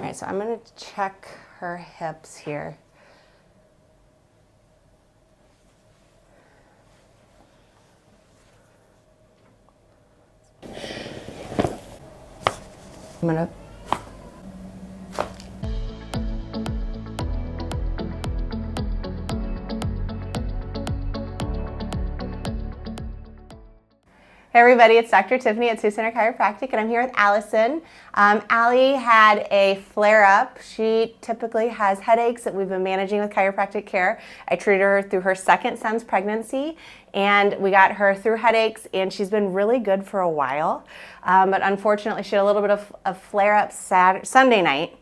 All right, so I'm going to check her hips here. I'm going to Hey everybody, it's Dr. Tiffany at Sioux Center Chiropractic, and I'm here with Allison. Allie had a flare-up. She typically has headaches that we've been managing with chiropractic care. I treated her through her second son's pregnancy, and we got her through headaches, and she's been really good for a while. But unfortunately, she had a little bit of a flare-up Sunday night,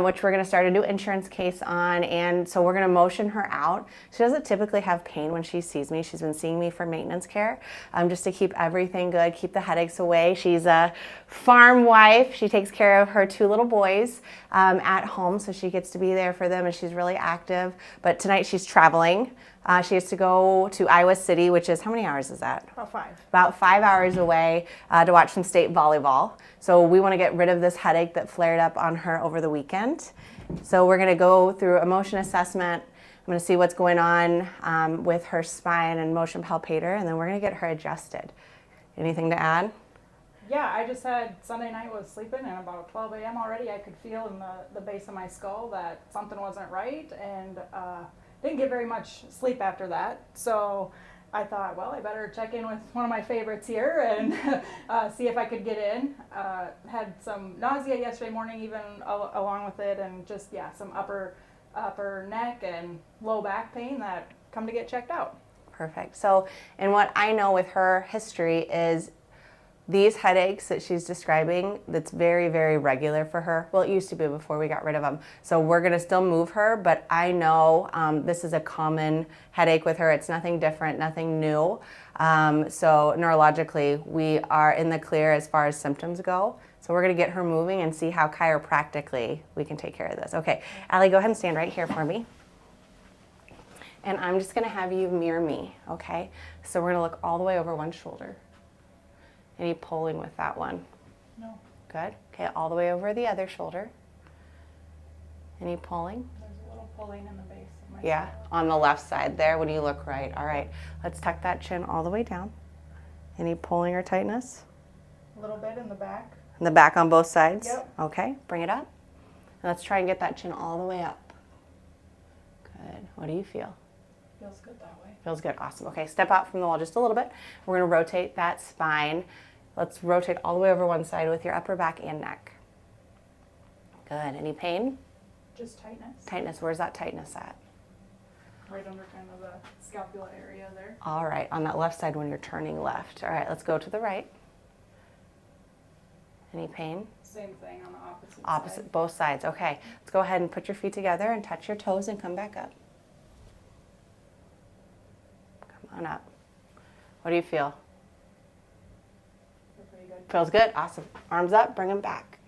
which we're going to start a new insurance case on, and so we're going to motion her out. She doesn't typically have pain when she sees me. She's been seeing me for maintenance care, just to keep everything good, keep the headaches away. She's a farm wife. She takes care of her 2 little boys at home, so she gets to be there for them, and she's really active. But tonight she's traveling. She has to go to Iowa City, which is, how many hours is that? About 5. About 5 hours away to watch some state volleyball. So we want to get rid of this headache that flared up on her over the weekend. So we're going to go through a motion assessment. I'm going to see what's going on with her spine and motion palpator, and then we're going to get her adjusted. Anything to add? Yeah, I just had Sunday night, was sleeping, and about 12 a.m. already I could feel in the base of my skull that something wasn't right, and didn't get very much sleep after that. So I thought, well, I better check in with one of my favorites here and see if I could get in. Had some nausea yesterday morning even along with it, and just, yeah, some upper neck and low back pain that come to get checked out. Perfect. So, and what I know with her history is these headaches that she's describing, that's very, very regular for her. Well, it used to be before we got rid of them. So we're going to still move her, but I know this is a common headache with her. It's nothing different, nothing new. So neurologically, we are in the clear as far as symptoms go. So we're going to get her moving and see how chiropractically we can take care of this. Okay, Allie, go ahead and stand right here for me. And I'm just going to have you mirror me, okay? So we're going to look all the way over one shoulder. Any pulling with that one? No. Good. Okay, all the way over the other shoulder. Any pulling? There's a little pulling in the base of my Yeah, skull. on the left side there when you look right. All right, let's tuck that chin all the way down. Any pulling or tightness? A little bit in the back. In the back on both sides? Yep. Okay, bring it up. And let's try and get that chin all the way up. Good. What do you feel? Feels good that way. Feels good. Awesome. Okay, step out from the wall just a little bit. We're going to rotate that spine. Let's rotate all the way over one side with your upper back and neck. Good. Any pain? Just tightness. Tightness. Where's that tightness at? Right under kind of the scapula area there. All right, on that left side when you're turning left. All right, let's go to the right. Any pain? Same thing on the opposite side. Opposite, both sides. Okay, let's go ahead and put your feet together and touch your toes and come back up. Come on up. What do you feel? Feel pretty good. Feels good. Awesome. Arms up, bring them back.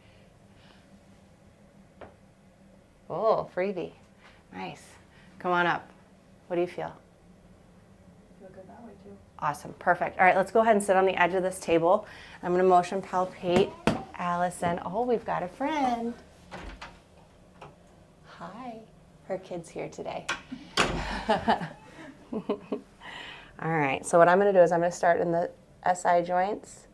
Oh, freebie. Nice. Come on up. What do you feel? Feel good that way too. Awesome. Perfect. All right, let's go ahead and sit on the edge of this table. I'm going to motion palpate Allison. Oh, we've got a friend. Hi. Her kid's here today. All right, so what I'm going to do is I'm going to start in the SI joints.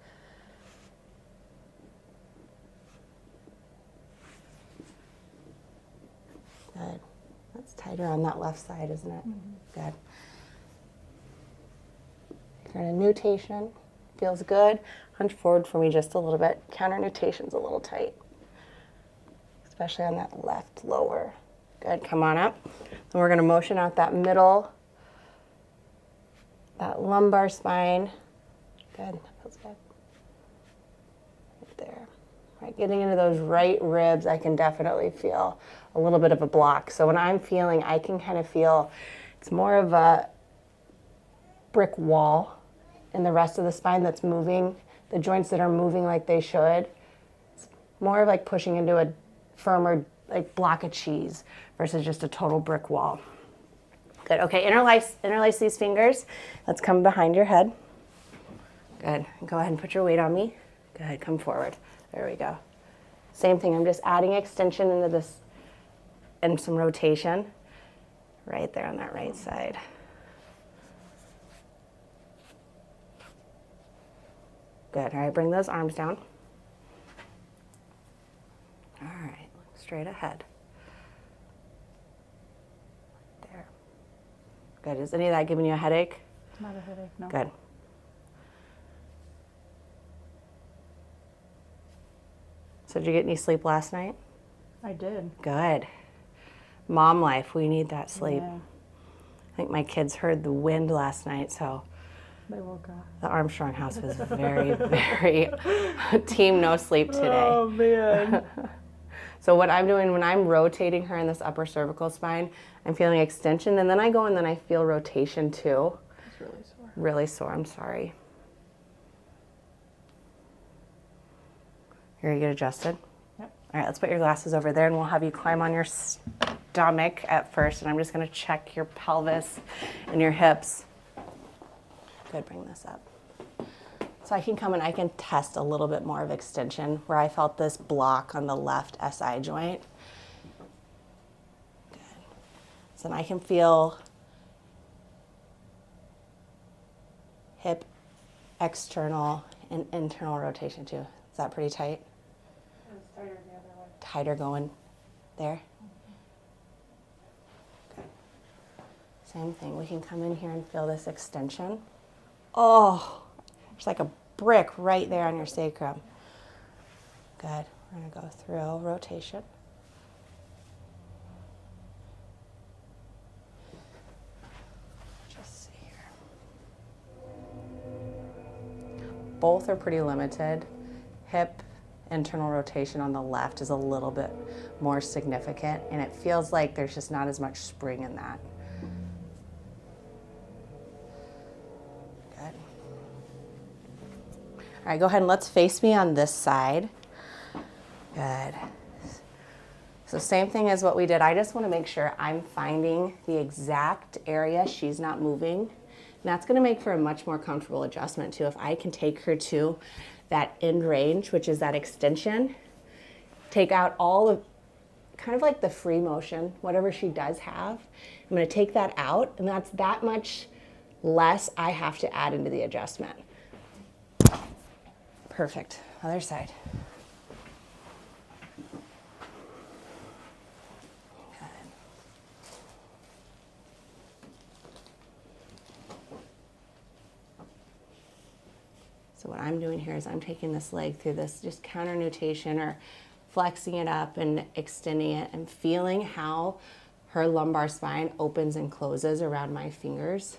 Good. That's tighter on that left side, isn't it? Mm-hmm. Good. You're in a nutation. Feels good. Hunch forward for me just a little bit. Counter nutation's a little tight, especially on that left lower. Good. Come on up. And we're going to motion out that middle, that lumbar spine. Good. That feels good. Right there. All right. Getting into those right ribs, I can definitely feel a little bit of a block. So when I'm feeling, I can kind of feel it's more of a brick wall in the rest of the spine that's moving, the joints that are moving like they should. It's more of like pushing into a firmer like block of cheese versus just a total brick wall. Good. Okay, interlace these fingers. Let's come behind your head. Good. Go ahead and put your weight on me. Good. Come forward. There we go. Same thing, I'm just adding extension into this and some rotation right there on that right side. Good, all right, bring those arms down. All right, look straight ahead. There. Good, is any of that giving you a headache? Not a headache, no. Good. So did you get any sleep last night? I did. Good. Mom life, we need that sleep. Yeah, I think my kids heard the wind last night, so they woke up. the Armstrong house was very, very team no sleep today. Oh, man. So what I'm doing when I'm rotating her in this upper cervical spine, I'm feeling extension, and then I go and then I feel rotation too. It's really sore. Really sore, I'm sorry. Here, you get adjusted? Yep. All right, let's put your glasses over there and we'll have you climb on your stomach at first, and I'm just gonna check your pelvis and your hips. Good, bring this up. So I can come and I can test a little bit more of extension where I felt this block on the left SI joint. Good. So then I can feel hip external and internal rotation too. Is that pretty tight? It was tighter the other way. Tighter going there? Good. Same thing, we can come in here and feel this extension. Oh, it's like a brick right there on your sacrum. Good, we're gonna go through rotation. Just see here. Both are pretty limited. Hip internal rotation on the left is a little bit more significant, and it feels like there's just not as much spring in that. Good. All right, go ahead and let's face me on this side. Good. So same thing as what we did. I just want to make sure I'm finding the exact area she's not moving. And that's going to make for a much more comfortable adjustment too. If I can take her to that end range, which is that extension, take out all of, kind of like the free motion, whatever she does have. I'm going to take that out, and that's that much less I have to add into the adjustment. Perfect. Other side. So what I'm doing here is I'm taking this leg through this just counter nutation, or flexing it up and extending it, and feeling how her lumbar spine opens and closes around my fingers.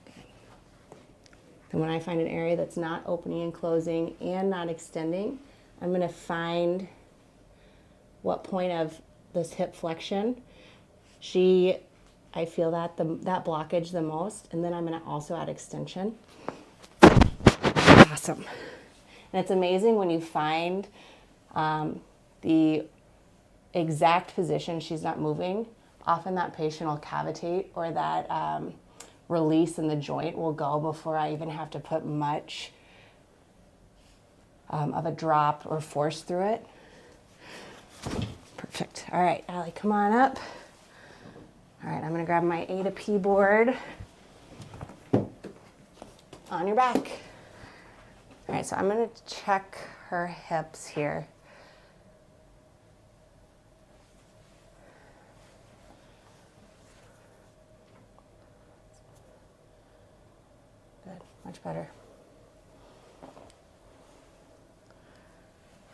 Okay. And when I find an area that's not opening and closing and not extending, I'm going to find what point of this hip flexion I feel that blockage the most, and then I'm going to also add extension. Awesome. And it's amazing when you find the exact position she's not moving. Often that patient will cavitate, or that release in the joint will go before I even have to put much of a drop or force through it. Perfect. All right, Allie, come on up. All right, I'm gonna grab my A to P board on your back. All right, so I'm gonna check her hips here. Good, much better.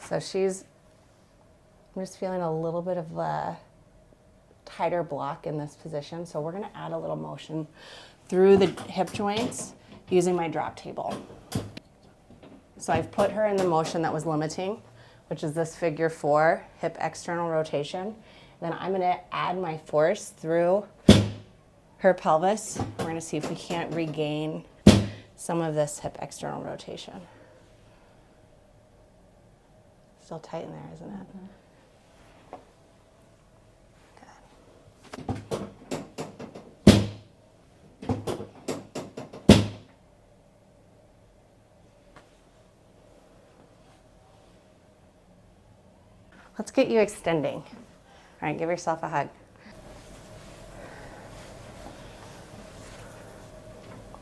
So I'm just feeling a little bit of a tighter block in this position. So we're gonna add a little motion through the hip joints using my drop table. So I've put her in the motion that was limiting, which is this figure 4, hip external rotation. Then I'm gonna add my force through her pelvis. We're gonna see if we can't regain some of this hip external rotation. Still tight in there, isn't it? Mm-hmm. Let's get you extending. All right, give yourself a hug.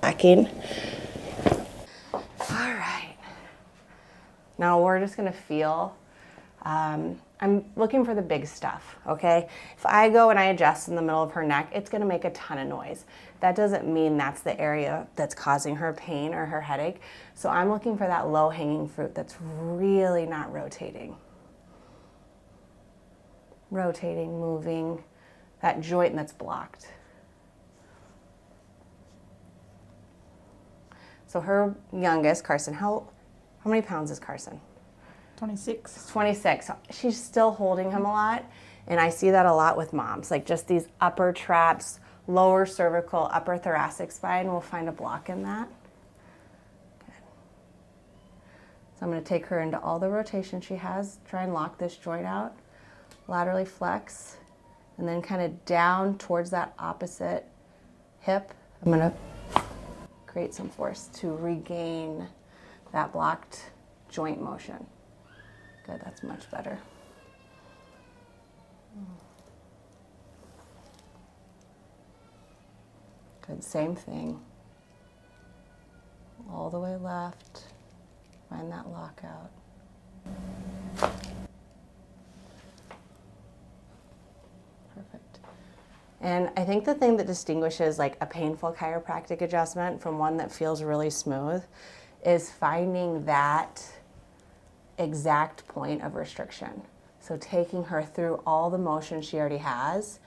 Backing. All right. Now we're just gonna feel, I'm looking for the big stuff, okay? If I go and I adjust in the middle of her neck, it's gonna make a ton of noise. That doesn't mean that's the area that's causing her pain or her headache. So I'm looking for that low-hanging fruit that's really not rotating. Rotating, moving, that joint that's blocked. So her youngest, Carson, how many pounds is Carson? 26. 26. She's still holding him a lot, and I see that a lot with moms, like just these upper traps, lower cervical, upper thoracic spine. We'll find a block in that. Good. So I'm going to take her into all the rotation she has, try and lock this joint out, laterally flex, and then kind of down towards that opposite hip. I'm going to create some force to regain that blocked joint motion. Good, that's much better. Good, same thing. All the way left. Find that lockout. Perfect. And I think the thing that distinguishes like a painful chiropractic adjustment from one that feels really smooth is finding that exact point of restriction. So taking her through all the motion she already has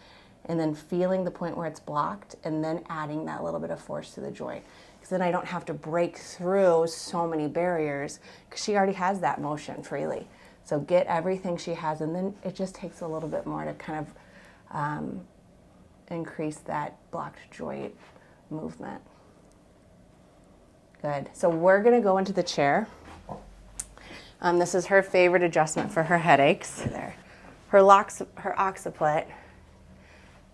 and then feeling the point where it's blocked and then adding that little bit of force to the joint. Because then I don't have to break through so many barriers because she already has that motion freely. So get everything she has, and then it just takes a little bit more to kind of increase that blocked joint movement. Good. So we're going to go into the chair. This is her favorite adjustment for her headaches. There. Her occiput,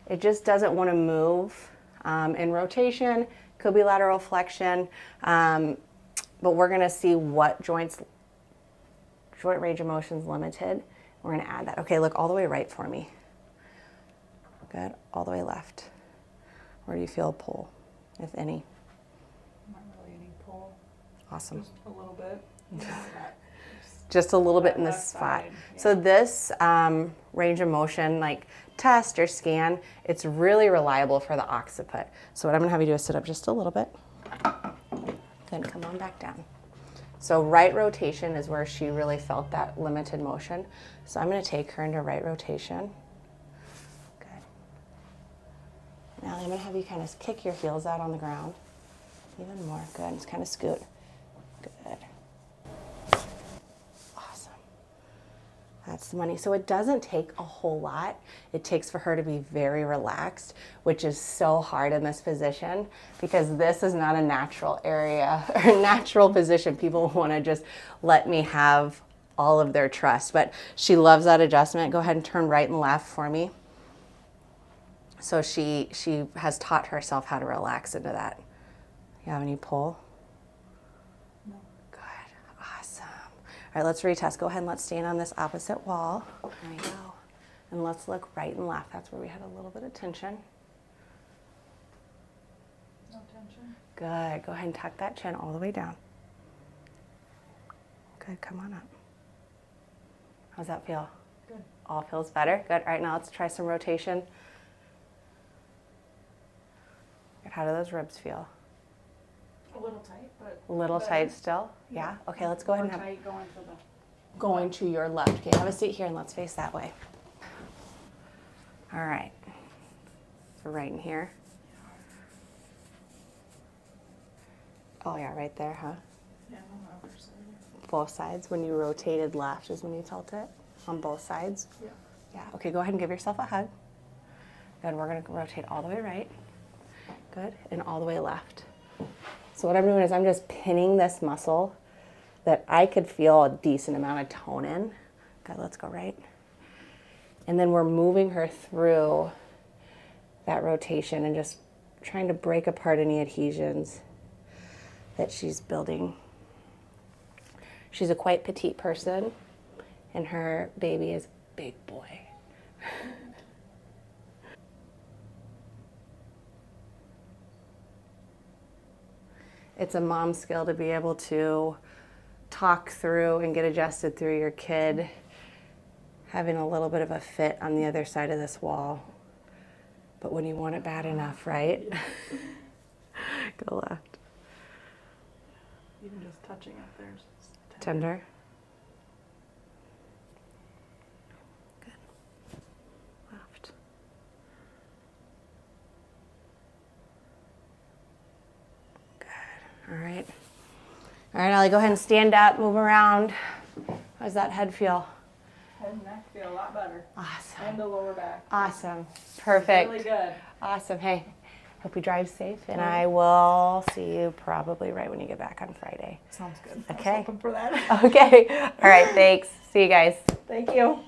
it just doesn't want to move in rotation. Could be lateral flexion. But we're going to see what joint range of motion is limited. We're going to add that. Okay, look all the way right for me. Good. All the way left. Where do you feel a pull, if any? Not really any pull. Awesome. Just a little bit. Just a little bit in this spot. Side, yeah. So this range of motion, like test or scan, it's really reliable for the occiput. So what I'm gonna have you do is sit up just a little bit. Then come on back down. So right rotation is where she really felt that limited motion. So I'm gonna take her into right rotation. Good. Now I'm gonna have you kind of kick your heels out on the ground. Even more, good, just kind of scoot. Good. That's the money. So it doesn't take a whole lot. It takes for her to be very relaxed, which is so hard in this position because this is not a natural area or natural position. People want to just let me have all of their trust, but she loves that adjustment. Go ahead and turn right and left for me. So she has taught herself how to relax into that. You have any pull? No. Good. Awesome. All right, let's retest. Go ahead and let's stand on this opposite wall. There we go. And let's look right and left. That's where we had a little bit of tension. No tension. Good. Go ahead and tuck that chin all the way down. Good. Come on up. How's that feel? Good. All feels better? Good. All right, now let's try some rotation. Good. How do those ribs feel? A little tight, but A little better. tight still? Yeah? Okay, let's go ahead and More have tight going for the. going to your left. Okay, have a seat here and let's face that way. All right. So right in here. Oh yeah, right there, huh? Yeah, on the other side. Both sides. When you rotated left is when you felt it? On both sides? Yeah. Yeah. Okay, go ahead and give yourself a hug. Good, we're gonna rotate all the way right. Good, and all the way left. So what I'm doing is I'm just pinning this muscle that I could feel a decent amount of tone in. Good, let's go right. And then we're moving her through that rotation and just trying to break apart any adhesions that she's building. She's a quite petite person, and her baby is big boy. It's a mom skill to be able to talk through and get adjusted through your kid having a little bit of a fit on the other side of this wall. But when you want it bad enough, right? Go left. Even just touching up there. Tender. Good. Left. Good. All right. All right, Allie, go ahead and stand up, move around. How does that head feel? Head and neck feel a lot better. Awesome. And the lower back. Awesome. Perfect. Really good. Awesome. Hey, hope you drive safe, and I will see you probably right when you get back on Friday. Sounds good. Okay. I was hoping for that. Okay. All right. Thanks. See you guys. Thank you.